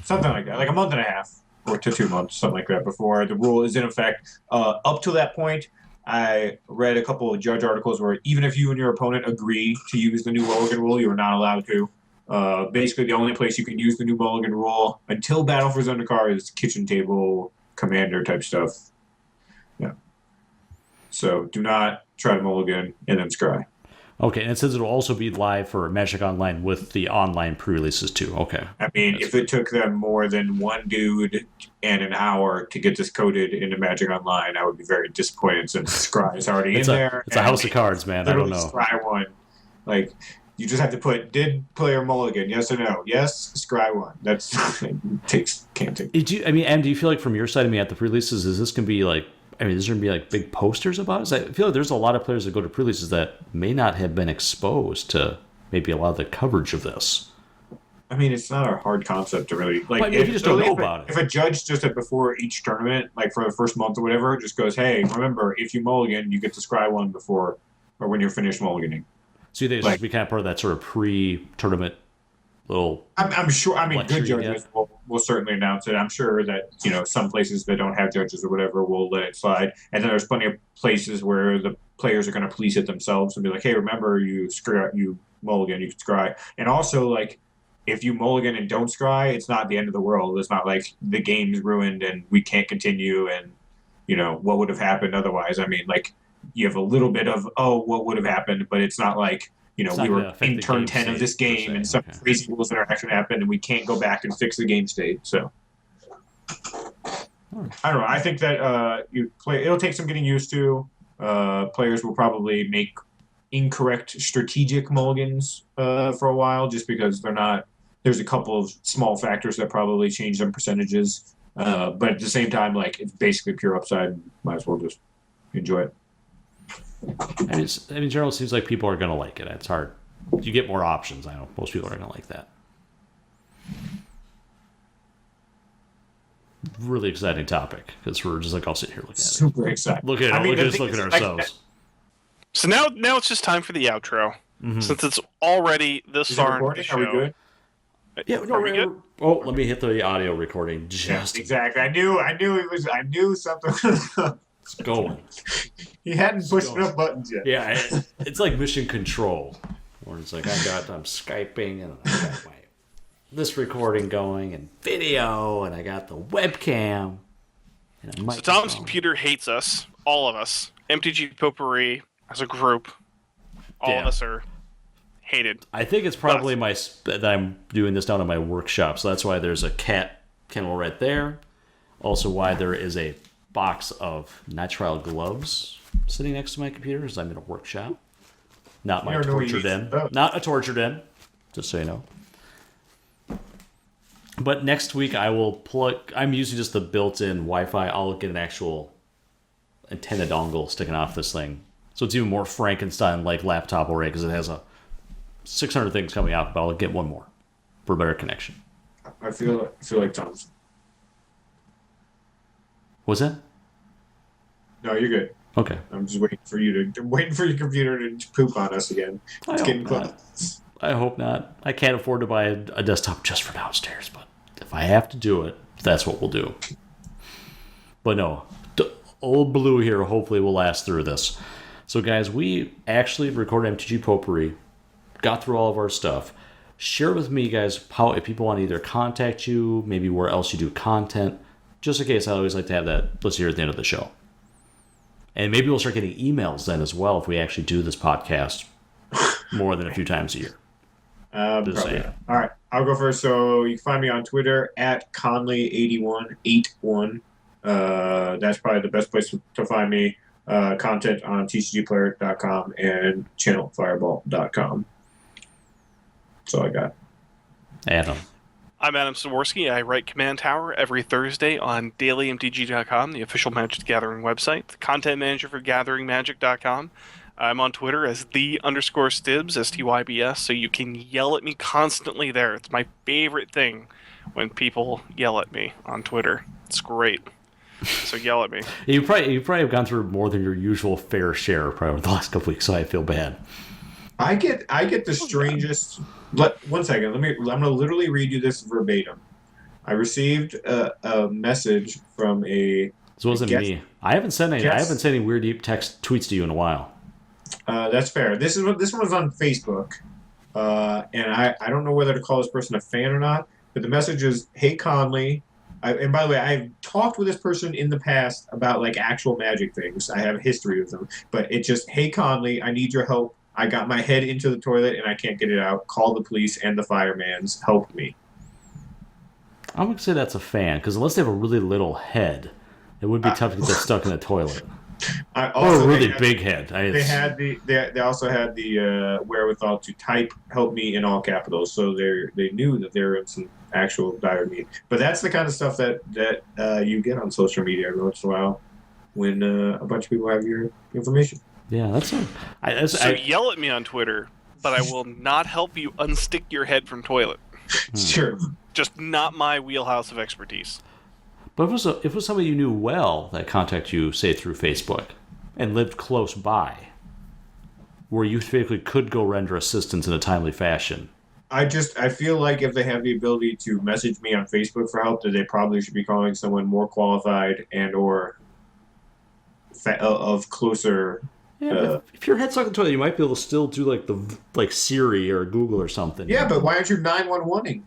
Something like that. Like a month and a half or to 2 months, something like that, before the rule is in effect. Up to that point, I read a couple of judge articles where even if you and your opponent agree to use the new mulligan rule, you are not allowed to. Basically, the only place you can use the new mulligan rule until Battle for Zendikar is kitchen table commander type stuff. Yeah. So do not try to mulligan and then scry. Okay, and it says it'll also be live for Magic Online with the online pre-releases too. Okay. I mean, if it took them more than one dude and an hour to get this coded into Magic Online, I would be very disappointed since Scry is already in there. It's a house of cards, man. I don't know. Scry one. Like, you just have to put, did player mulligan, yes or no? Yes, Scry one. That's, can't take. Em, do you feel like from your side, at the pre-releases, is this going to be like, is there going to be like big posters about it? I feel like there's a lot of players that go to pre-releases that may not have been exposed to maybe a lot of the coverage of this. I mean, it's not a hard concept to really like. If you just don't know about it. If a judge just before each tournament, like for the first month or whatever, just goes, "Hey, remember, if you mulligan, you get to scry one before or when you're finished mulliganing." So you think it's just be kind of part of that sort of pre-tournament little. I'm sure. I mean, good judges will certainly announce it. I'm sure that some places that don't have judges or whatever will let it slide, and then there's plenty of places where the players are going to police it themselves and be like, "Hey, remember, you mulligan, you can scry," and also like. If you mulligan and don't scry, it's not the end of the world. It's not like the game's ruined and we can't continue and, what would have happened otherwise. I mean, like, you have a little bit of, what would have happened, but it's not like, we were in turn 10 of this game and some crazy rules that are actually happened and we can't go back and fix the game state. So, I don't know. I think that it'll take some getting used to. Players will probably make incorrect strategic mulligans for a while just because they're not. There's a couple of small factors that probably change them percentages, but at the same time, like it's basically pure upside. Might as well just enjoy it. In general, it seems like people are going to like it. It's hard. You get more options. I know most people are going to like that. Really exciting topic because we're just like all sitting here looking at it. Super exciting. Look at it. Just look at ourselves. So now it's just time for the outro. Mm-hmm. Since it's already this far into the show. Are we good? Yeah, no, we're good. Oh, let me hit the audio recording. Exactly. I knew something It's going. He hadn't pushed enough buttons yet. Yeah, it's like Mission Control, where it's like I'm Skyping and I got this recording going and video and I got the webcam. And so Tom's computer hates us, all of us. MTG Potpourri as a group, all of us are hated. I think it's probably that I'm doing this down in my workshop, so that's why there's a cat kennel right there. Also, why there is a box of nitrile gloves sitting next to my computer, as I'm in a workshop. Not my torture den. Not a torture den, just so you know. But next week I will plug. I'm using just the built-in Wi-Fi. I'll get an actual antenna dongle sticking off this thing. So it's even more Frankenstein-like laptop already because it has 600 things coming out, but I'll get one more for a better connection. I feel like Tom's. What's that? No, you're good. Okay. I'm just waiting for your computer to poop on us again. It's getting close. I hope not. I can't afford to buy a desktop just for downstairs, but if I have to do it, that's what we'll do. But no, old Blue here hopefully will last through this. So guys, we actually recorded MTG Potpourri, got through all of our stuff. Share with me, guys, how if people want to either contact you, maybe where else you do content, just in case. I always like to have that listed here at the end of the show. And maybe we'll start getting emails then as well if we actually do this podcast more than a few times a year. Probably. All right, I'll go first. So you can find me on Twitter at Conley8181. That's probably the best place to find me. Content on tcgplayer.com and channelfireball.com. That's all I got. Adam. I'm Adam Styborski. I write Command Tower every Thursday on dailymtg.com, the official Magic the Gathering website, the content manager for gatheringmagic.com. I'm on Twitter as _Stibs, STYBS, so you can yell at me constantly there. It's my favorite thing when people yell at me on Twitter. It's great. So yell at me. You probably have gone through more than your usual fair share probably over the last couple weeks, so I feel bad. I get the strangest. One second. I'm gonna literally read you this verbatim. I received a message from a. This wasn't me. I haven't sent any weird deep text tweets to you in a while. That's fair. This one was on Facebook, and I don't know whether to call this person a fan or not. But the message is, "Hey Conley." And by the way, I've talked with this person in the past about like actual Magic things. I have a history with them. But it just, "Hey Conley, I need your help. I got my head into the toilet and I can't get it out. Call the police and the fireman's. Help me." I'm going to say that's a fan, because unless they have a really little head, it would be tough to get that stuck in the toilet. Or a really big head. They also had the wherewithal to type "help me" in all capitals, so they knew that they were in some actual dire need. But that's the kind of stuff that you get on social media every once in a while when a bunch of people have your information. Yeah, that's yell at me on Twitter, but I will not help you unstick your head from toilet. Sure. Just not my wheelhouse of expertise. But if it was somebody you knew well that contacted you, say through Facebook, and lived close by, where you physically could go render assistance in a timely fashion. I feel like if they have the ability to message me on Facebook for help, that they probably should be calling someone more qualified and or of closer. Yeah, if your head's stuck in the toilet, you might be able to still do like Siri or Google or something. Yeah, but why aren't you 911ing?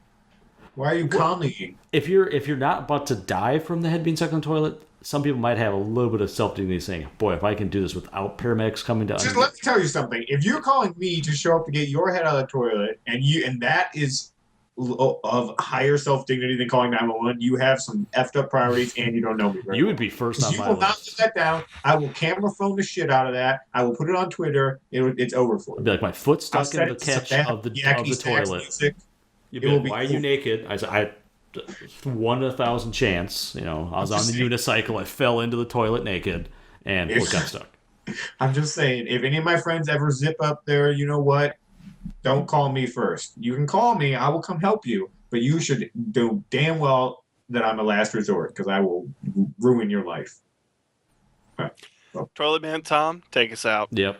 Why are you Conleying? If you're not about to die from the head being stuck in the toilet, some people might have a little bit of self-dignity saying, "Boy, if I can do this without paramedics coming down." Just let me tell you something. If you're calling me to show up to get your head out of the toilet, and that is of higher self-dignity than calling 911, you have some effed up priorities and you don't know me. You would be first on my list. You will not let that down. I will camera phone the shit out of that. I will put it on Twitter. It's over for you. It'd be like my foot stuck in the catch of the toilet. You'd be like, "Why are you naked?" I said, "I 1 in 1,000 chance. I was on the unicycle. I fell into the toilet naked and got stuck." I'm just saying, if any of my friends ever zip up there, you know what? Don't call me first. You can call me. I will come help you. But you should do damn well that I'm a last resort, because I will ruin your life. Right. Toilet Man Tom, take us out. Yep.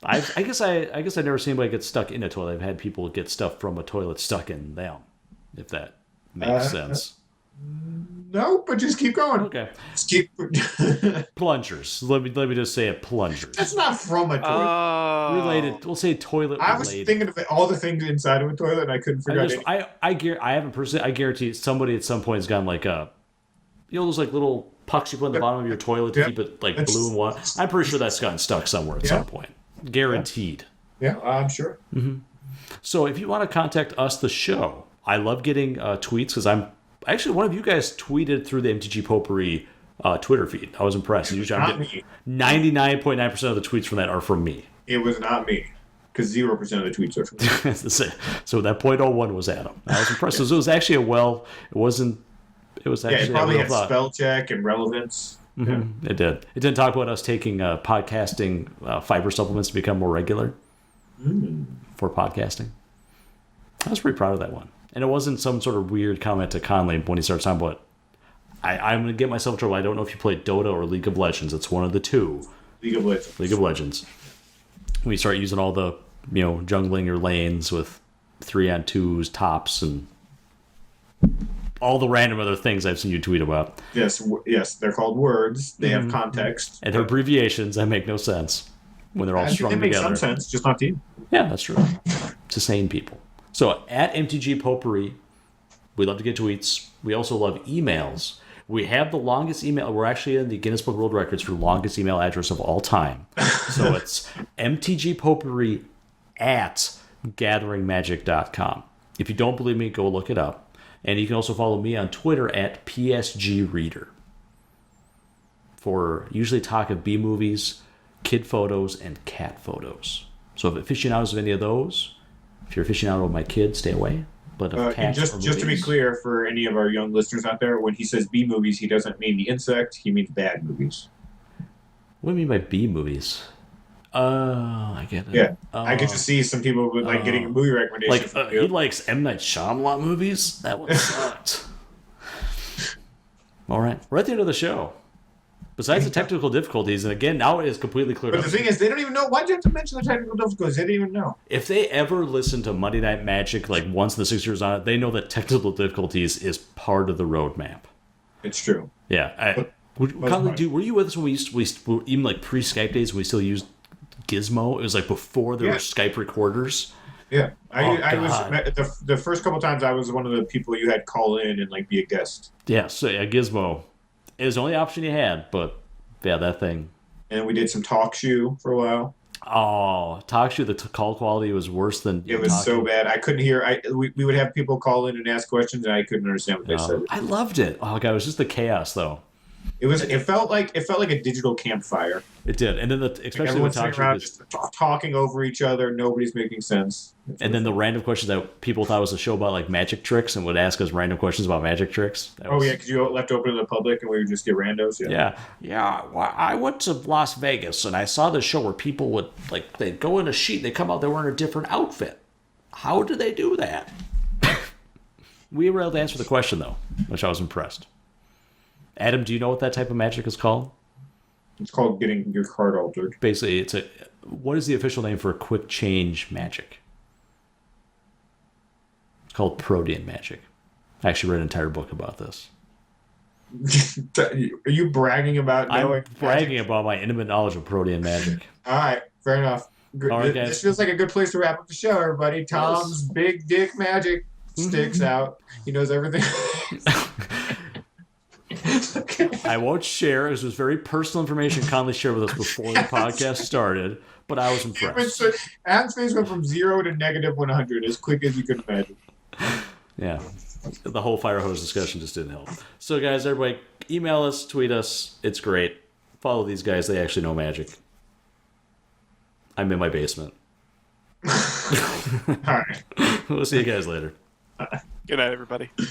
I guess I've never seen anybody get stuck in a toilet. I've had people get stuff from a toilet stuck in them, if that makes sense. No, but just keep going. Okay. Just keep plungers. Let me just say it. Plungers. That's not from a toilet. Related. We'll say toilet. I was thinking of all the things inside of a toilet, and I couldn't figure out. I haven't personally. I guarantee somebody at some point has gotten like those like little pucks you put in the bottom of your toilet to keep it like blue and white. I'm pretty sure that's gotten stuck somewhere at some point. Guaranteed. Yeah, I'm sure. Mm-hmm. So if you want to contact us, the show, I love getting tweets, because I'm actually one of you guys tweeted through the MTG Potpourri Twitter feed. I was impressed. Usually I'm getting 99.9% of the tweets from that are from me. It was not me, because 0% of the tweets are from me. So that 0.01 was Adam. I was impressed. So it was actually it It was Yeah, actually it probably a real had thought. spell check and relevance. Mm-hmm. It did. It didn't talk about us taking podcasting fiber supplements to become more regular for podcasting. I was pretty proud of that one. And it wasn't some sort of weird comment to Conley when he started talking about, I'm going to get myself in trouble. I don't know if you played Dota or League of Legends. It's one of the two. League of Legends. League of Legends. When you start using all the, jungling your lanes with 3-on-2s, tops, and all the random other things I've seen you tweet about. Yes, they're called words. They have context. And they're abbreviations that make no sense when they're all strung they make together. some sense, just not to you. Yeah, that's true. To sane people. So at MTG Potpourri, we love to get tweets. We also love emails. We have the longest email. We're actually in the Guinness Book of World Records for longest email address of all time. So it's mtgpotpourri@gatheringmagic.com. If you don't believe me, go look it up. And you can also follow me on Twitter at PSGReader for usually talk of B movies, kid photos, and cat photos. So if aficionados of any of those, if you're aficionado of my kids, stay away. But of cats just to be clear for any of our young listeners out there, when he says B movies, he doesn't mean the insect. He means bad movies. What do you mean by B movies? I get it. Yeah, I get to see some people with, getting a movie recommendation. Like he likes M. Night Shyamalan movies. That one sucked. All right, we're at the end of the show. Besides the technical difficulties, and again, now it is completely cleared But up. the thing is, they don't even know. Why'd you have to mention the technical difficulties? They didn't even know. If they ever listen to Monday Night Magic like once in the 6 years on it, they know that technical difficulties is part of the roadmap. It's true. Yeah. Conley, were you with us when we even like pre-Skype days when we still used Gizmo? It was like before there were Skype recorders. Yeah, I was God. the first couple times I was one of the people you had call in and be a guest. Yeah, so Gizmo. It was the only option you had, but yeah, that thing. And we did some talk shoe for a while. Oh, talk shoe. The call quality was worse than it was so bad. I couldn't hear. We would have people call in and ask questions, and I couldn't understand what they said. I loved it. Oh god, it was just the chaos though. It felt like a digital campfire. It did, and then especially everyone's when sitting around just talking over each other. Nobody's making sense. And then the random questions that people thought was a show about like magic tricks and would ask us random questions about magic tricks. Because you left open to the public and we would just get randos. Yeah. Well, I went to Las Vegas and I saw the show where people would they'd go in a sheet, they come out, they're wearing a different outfit. How do they do that? We were able to answer the question though, which I was impressed. Adam, do you know what that type of magic is called? It's called getting your card altered. Basically, what is the official name for quick change magic? It's called Protean magic. I actually read an entire book about this. Are you bragging about knowing? I'm bragging about my intimate knowledge of Protean magic. All right, fair enough. All right, guys. This feels like a good place to wrap up the show, everybody. Tom's big dick magic sticks out. He knows everything. Okay. I won't share. This was very personal information Conley shared with us before the podcast started, but I was impressed. Adam's face went from 0 to -100 as quick as you could imagine. Yeah. The whole fire hose discussion just didn't help. So, guys, everybody, email us, tweet us. It's great. Follow these guys. They actually know magic. I'm in my basement. All right. We'll see you guys later. Good night, everybody.